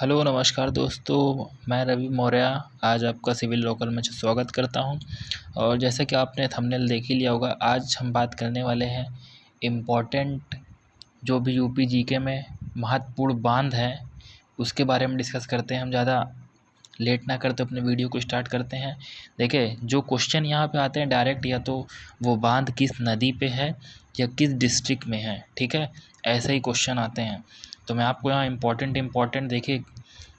Hello नमस्कार दोस्तों, मैं रवि मौर्य आज आपका सिविल लोकल में स्वागत करता हूं। और जैसे कि आपने थंबनेल देख ही लिया होगा, आज हम बात करने वाले हैं इम्पोर्टेंट जो भी यूपी जीके में महत्वपूर्ण बांध हैं उसके बारे में डिस्कस करते हैं। हम ज़्यादा लेट ना करते अपने वीडियो को स्टार्ट करते हैं। देखिए, जो क्वेश्चन यहाँ पे आते हैं डायरेक्ट, या तो वो बांध किस नदी पे है या किस डिस्ट्रिक्ट में है, ठीक है, ऐसे ही क्वेश्चन आते हैं। तो मैं आपको यहाँ इम्पोर्टेंट देखिए,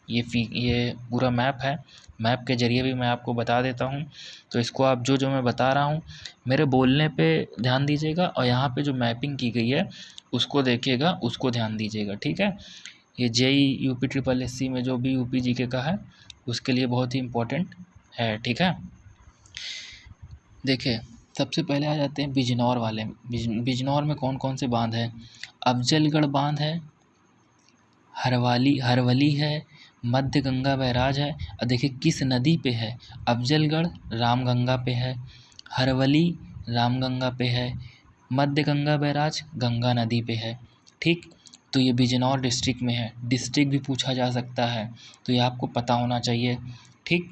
ये पूरा मैप है, मैप के ज़रिए भी मैं आपको बता देता हूँ। तो इसको आप जो मैं बता रहा हूँ मेरे बोलने पे ध्यान दीजिएगा, और यहाँ पे जो मैपिंग की गई है उसको देखिएगा, उसको ध्यान दीजिएगा, ठीक है। ये जेई यूपी ट्रिपल एससी में जो भी यूपी जीके का है उसके लिए बहुत ही इम्पोर्टेंट है, ठीक है। देखिए, सबसे पहले आ जाते हैं बिजनौर वाले। बिजनौर में कौन कौन से बांध हैं? अफजलगढ़ बांध है, हरवली है, मध्य गंगा बैराज है। और देखिए किस नदी पे है। अफजलगढ़ रामगंगा पे है, हरवली रामगंगा पे है, मध्य गंगा बैराज गंगा नदी पे है, ठीक। तो ये बिजनौर डिस्ट्रिक्ट में है। डिस्ट्रिक्ट भी पूछा जा सकता है, तो ये आपको पता होना चाहिए, ठीक।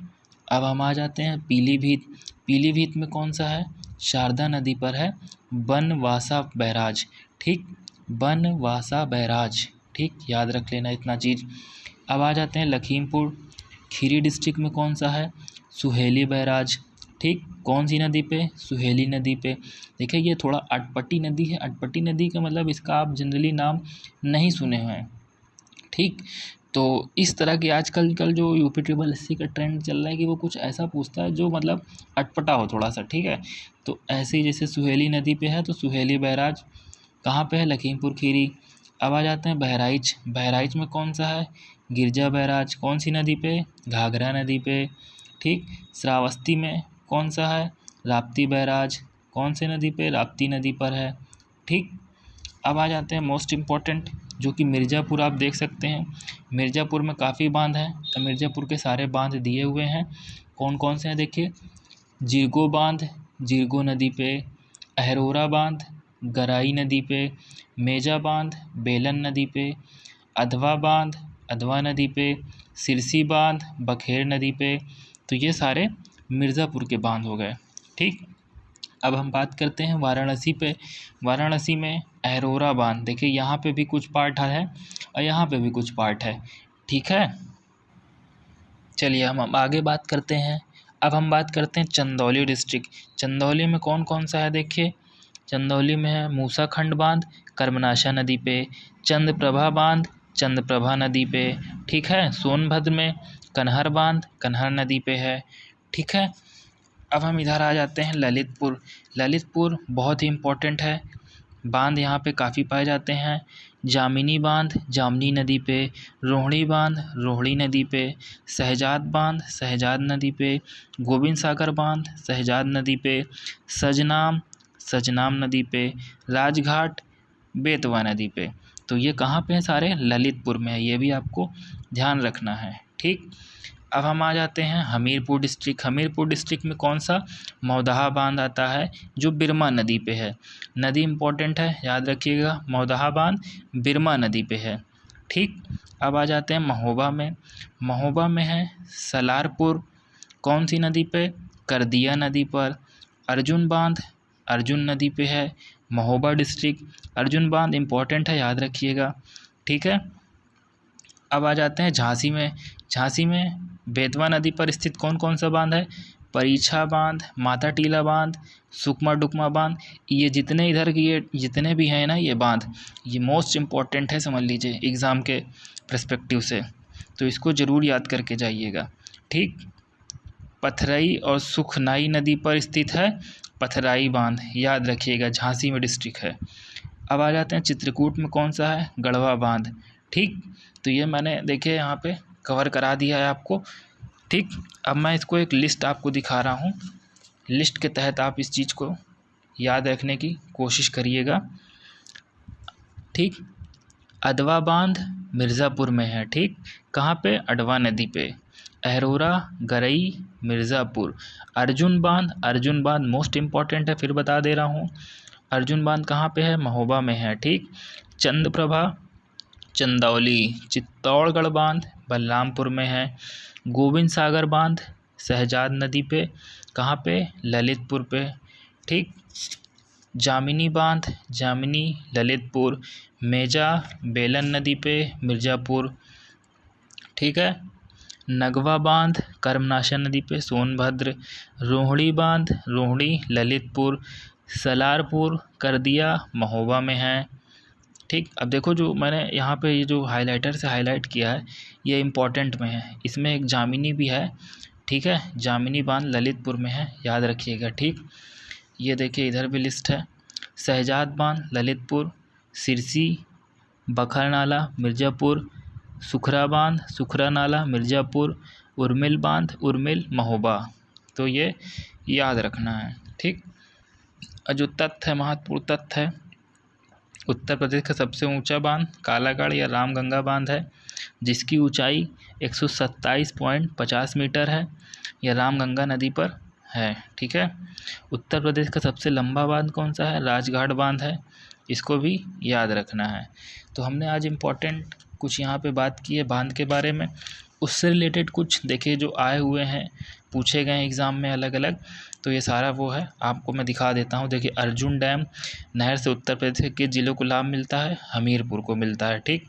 अब हम आ जाते हैं पीलीभीत। पीलीभीत में कौन सा है? शारदा नदी पर है बनवासा बैराज, ठीक, बनवासा बैराज, ठीक, याद रख लेना इतना चीज़। अब आ जाते हैं लखीमपुर खीरी डिस्ट्रिक्ट में कौन सा है? सुहेली बैराज, ठीक। कौन सी नदी पे? सुहेली नदी पे। देखिए, ये थोड़ा अटपटी नदी है। अटपटी नदी का मतलब इसका आप जनरली नाम नहीं सुने हुए हैं, ठीक। तो इस तरह की आजकल जो यूपी ट्रिपल एससी का ट्रेंड चल रहा है कि वो कुछ ऐसा पूछता है जो मतलब अटपटा हो थोड़ा सा, ठीक है। तो ऐसे ही जैसे सुहेली नदी पे है तो सुहेली बैराज कहाँ पे है? लखीमपुर खीरी। अब आ जाते हैं बहराइच। बहराइच में कौन सा है? गिरजा बैराज। कौन सी नदी पे? घाघरा नदी पे, ठीक। श्रावस्ती में कौन सा है? राप्ती बैराज। कौन से नदी पे? राप्ती नदी पर है, ठीक। अब आ जाते हैं मोस्ट इम्पॉर्टेंट, जो कि मिर्ज़ापुर। आप देख सकते हैं मिर्ज़ापुर में काफ़ी बांध हैं। तो मिर्ज़ापुर के सारे बांध दिए हुए हैं। कौन कौन से हैं देखिए, जिरगो बांध जिरगो नदी पे, अहरोरा बांध गराई नदी पे, मेजा बांध बेलन नदी पे, अधवा बांध अधवा नदी पे, सिरसी बांध बखेर नदी पे। तो ये सारे मिर्ज़ापुर के बांध हो गए, ठीक। अब हम बात करते हैं वाराणसी पे। वाराणसी में अहरोरा बांध। देखिए, यहाँ पे भी कुछ पार्ट है और यहाँ पे भी कुछ पार्ट है, ठीक है। चलिए हम आगे बात करते हैं। अब हम बात करते हैं चंदौली डिस्ट्रिक्ट। चंदौली में कौन कौन सा है देखिए, चंदौली में है मूसाखंड बांध कर्मनाशा नदी पे, चंद्रप्रभा बांध चंद्रप्रभा नदी पे, ठीक है। सोनभद्र में कन्हर बांध कन्हर नदी पे है, ठीक है। अब हम इधर आ जाते हैं ललितपुर। ललितपुर बहुत ही इम्पोर्टेंट है। बांध यहाँ पे काफ़ी पाए जाते हैं। जामिनी बांध जामनी नदी पे, रोहिणी बांध रोहिणी नदी पे, शहजाद बांध शहजाद नदी पे, गोविंद सागर बांध शहजाद नदी पे, सजनाम सजनाम नदी पे, राजघाट बेतवा नदी पे। तो ये कहाँ पे हैं? सारे ललितपुर में है। ये भी आपको ध्यान रखना है, ठीक। अब हम आ जाते हैं हमीरपुर डिस्ट्रिक्ट। हमीरपुर डिस्ट्रिक्ट में कौन सा? मौदहा बांध आता है जो बिरमा नदी पे है। नदी इम्पोर्टेंट है, याद रखिएगा, मौदहा बांध बिरमा नदी पे है, ठीक। अब आ जाते हैं महोबा में। महोबा में है सलारपुर। कौन सी नदी पे? करदिया नदी पर। अर्जुन बांध अर्जुन नदी पे है, महोबा डिस्ट्रिक्ट। अर्जुन बांध इम्पोर्टेंट है, याद रखिएगा, ठीक है। अब आ जाते हैं झांसी में। झांसी में बेतवा नदी पर स्थित कौन कौन सा बांध है? परीछा बांध माता टीला बांध सुकमा डुकमा बांध। ये जितने इधर की ये जितने भी हैं ना ये बांध, ये मोस्ट इम्पॉर्टेंट है, समझ लीजिए एग्ज़ाम के पर्सपेक्टिव से। तो इसको ज़रूर याद करके जाइएगा, ठीक। पथरई और सुखनाई नदी पर स्थित है पथराई बांध, याद रखिएगा, झांसी में डिस्ट्रिक्ट है। अब आ जाते हैं चित्रकूट में कौन सा है? गढ़वा बांध, ठीक। तो ये मैंने देखिए यहाँ पे कवर करा दिया है आपको, ठीक। अब मैं इसको एक लिस्ट आपको दिखा रहा हूँ। लिस्ट के तहत आप इस चीज़ को याद रखने की कोशिश करिएगा, ठीक। अधवा बांध मिर्ज़ापुर में है, ठीक। कहाँ पे? अडवा नदी पे। अहरोरा गरई मिर्ज़ापुर। अर्जुन बांध मोस्ट इम्पॉर्टेंट है, फिर बता दे रहा हूँ। अर्जुन बांध कहाँ पे है? महोबा में है, ठीक। चंद्रप्रभा चंदौली चित्तौड़गढ़ बांध बलरामपुर में है। गोविंद सागर बांध शहजाद नदी पे, कहाँ पे, ललितपुर पे, ठीक। जामिनी बांध जामिनी ललितपुर। मेजा बेलन नदी पे मिर्ज़ापुर, ठीक है। नगवा बांध कर्मनाशा नदी पे सोनभद्र। रोहिणी बांध रोहिणी ललितपुर। सलारपुर करदिया महोबा में है, ठीक। अब देखो जो मैंने यहाँ पे ये जो हाइलाइटर से हाईलाइट किया है ये इम्पॉर्टेंट में है, इसमें एक जामिनी भी है, ठीक है। जामिनी बांध ललितपुर में है, याद रखिएगा, ठीक। ये देखिए इधर भी लिस्ट है। शहजाद बांध ललितपुर। सिरसी बखर नाला मिर्ज़ापुर। सुखरा बांध सुखरा नाला मिर्ज़ापुर। उर्मिल बांध उर्मिल महोबा। तो ये याद रखना है, ठीक। और जो तथ्य है, महत्वपूर्ण तथ्य है, उत्तर प्रदेश का सबसे ऊंचा बांध कालागढ़ या रामगंगा बांध है, जिसकी ऊंचाई 127.50 मीटर है, यह रामगंगा नदी पर है, ठीक है। उत्तर प्रदेश का सबसे लंबा बांध कौन सा है, राजघाट बांध है, इसको भी याद रखना है। तो हमने आज इम्पोर्टेंट कुछ यहाँ पे बात की है बांध के बारे में। उससे रिलेटेड कुछ देखिए जो आए हुए हैं, पूछे गए एग्ज़ाम में अलग अलग, तो ये सारा वो है, आपको मैं दिखा देता हूँ। देखिए अर्जुन डैम नहर से उत्तर प्रदेश के किस जिलों को लाभ मिलता है, हमीरपुर को मिलता है, ठीक।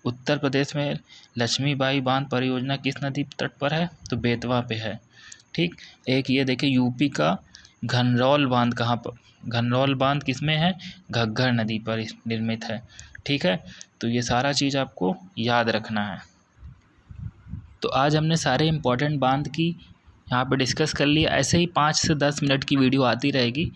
उत्तर प्रदेश में लक्ष्मीबाई बांध परियोजना किस नदी तट पर है, तो बेतवा पे है, ठीक। एक ये देखिए यूपी का घनरौल बांध कहाँ पर, घनरौल बांध किस में है, घग्गर नदी पर निर्मित है, ठीक है। तो ये सारा चीज़ आपको याद रखना है। तो आज हमने सारे इम्पोर्टेंट बांध की यहाँ पे डिस्कस कर लिया। ऐसे ही 5 से 10 मिनट की वीडियो आती रहेगी,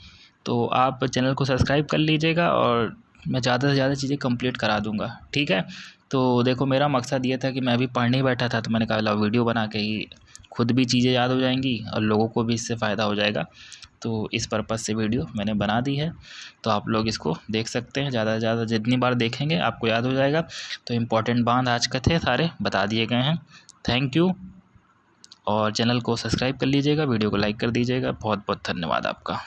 तो आप चैनल को सब्सक्राइब कर लीजिएगा और मैं ज़्यादा से ज़्यादा चीज़ें कंप्लीट करा दूँगा, ठीक है। तो देखो मेरा मकसद ये था कि मैं अभी पढ़ने ही बैठा था, तो मैंने कहा ला वीडियो बना के ही खुद भी चीज़ें याद हो जाएंगी और लोगों को भी इससे फ़ायदा हो जाएगा। तो इस पर्पज़ से वीडियो मैंने बना दी है, तो आप लोग इसको देख सकते हैं। ज़्यादा से ज़्यादा जितनी बार देखेंगे आपको याद हो जाएगा। तो इम्पोर्टेंट बांध आज के थे सारे बता दिए गए हैं। थैंक यू, और चैनल को सब्सक्राइब कर लीजिएगा, वीडियो को लाइक कर दीजिएगा। बहुत बहुत धन्यवाद आपका।